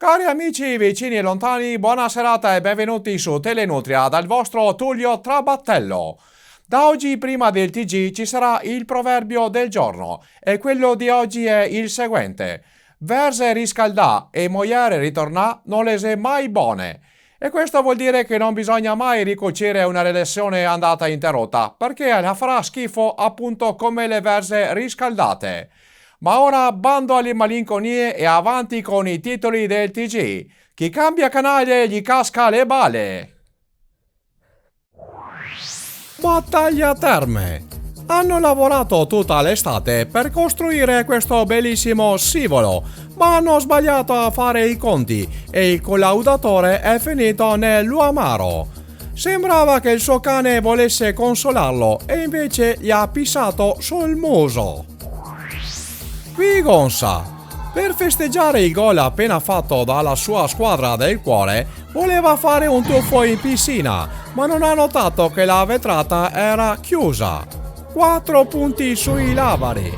Cari amici, vicini e lontani, buona serata e benvenuti su Telenutria dal vostro Tullio Trabattello. Da oggi, prima del TG, ci sarà il proverbio del giorno e quello di oggi è il seguente. Verse riscaldà e moiare ritornà non le se mai buone. E questo vuol dire che non bisogna mai ricucire una relazione andata interrotta, perché la farà schifo appunto come le verse riscaldate. Ma ora bando alle malinconie e avanti con i titoli del TG. Chi cambia canale gli casca le bale. Battaglia Terme. Hanno lavorato tutta l'estate per costruire questo bellissimo scivolo, ma hanno sbagliato a fare i conti e il collaudatore è finito nell'uamaro. Sembrava che il suo cane volesse consolarlo e invece gli ha pissato sul muso. Vigonza. Per festeggiare il gol appena fatto dalla sua squadra del cuore, voleva fare un tuffo in piscina, ma non ha notato che la vetrata era chiusa. 4 punti sui labari.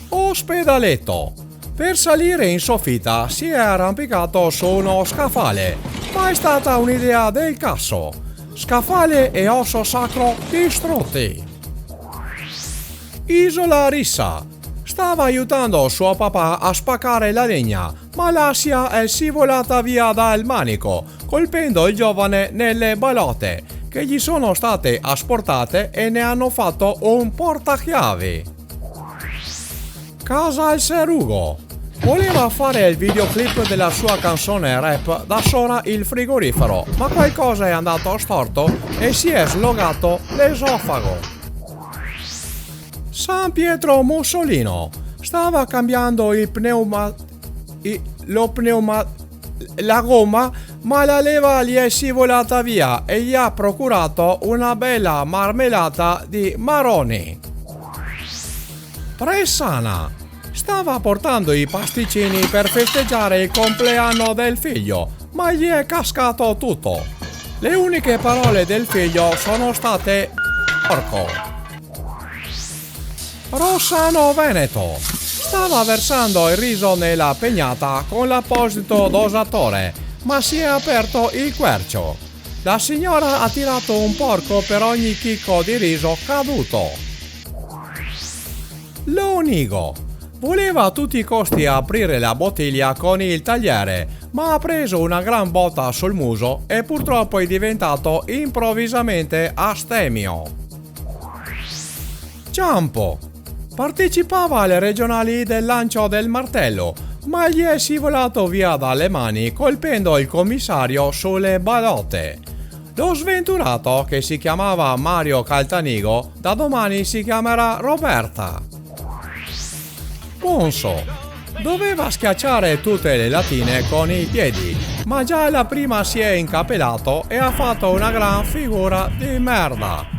Ospedaletto. Per salire in soffitta si è arrampicato su uno scaffale, ma è stata un'idea del cazzo. Scaffale e osso sacro distrutti. Isola Rissa. Stava aiutando suo papà a spaccare la legna, ma l'assia è scivolata via dal manico, colpendo il giovane nelle balotte, che gli sono state asportate e ne hanno fatto un portachiavi. Casa al Serugo. Voleva fare il videoclip della sua canzone rap da sola il frigorifero, ma qualcosa è andato storto e si è slogato l'esofago. San Pietro Mussolino stava cambiando la gomma, ma la leva gli è scivolata via e gli ha procurato una bella marmellata di maroni. Pressana stava portando i pasticcini per festeggiare il compleanno del figlio, ma gli è cascato tutto. Le uniche parole del figlio sono state porco. Rossano Veneto. Stava versando il riso nella pegnata con l'apposito dosatore, ma si è aperto il quercio. La signora ha tirato un porco per ogni chicco di riso caduto. Lonigo. Voleva a tutti i costi aprire la bottiglia con il tagliere, ma ha preso una gran botta sul muso e purtroppo è diventato improvvisamente astemio. Ciampo. Partecipava alle regionali del lancio del martello, ma gli è scivolato via dalle mani colpendo il commissario sulle balotte. Lo sventurato, che si chiamava Mario Caltanigo, da domani si chiamerà Roberta. Ponso. Doveva schiacciare tutte le latine con i piedi, ma già la prima si è incapelato e ha fatto una gran figura di merda.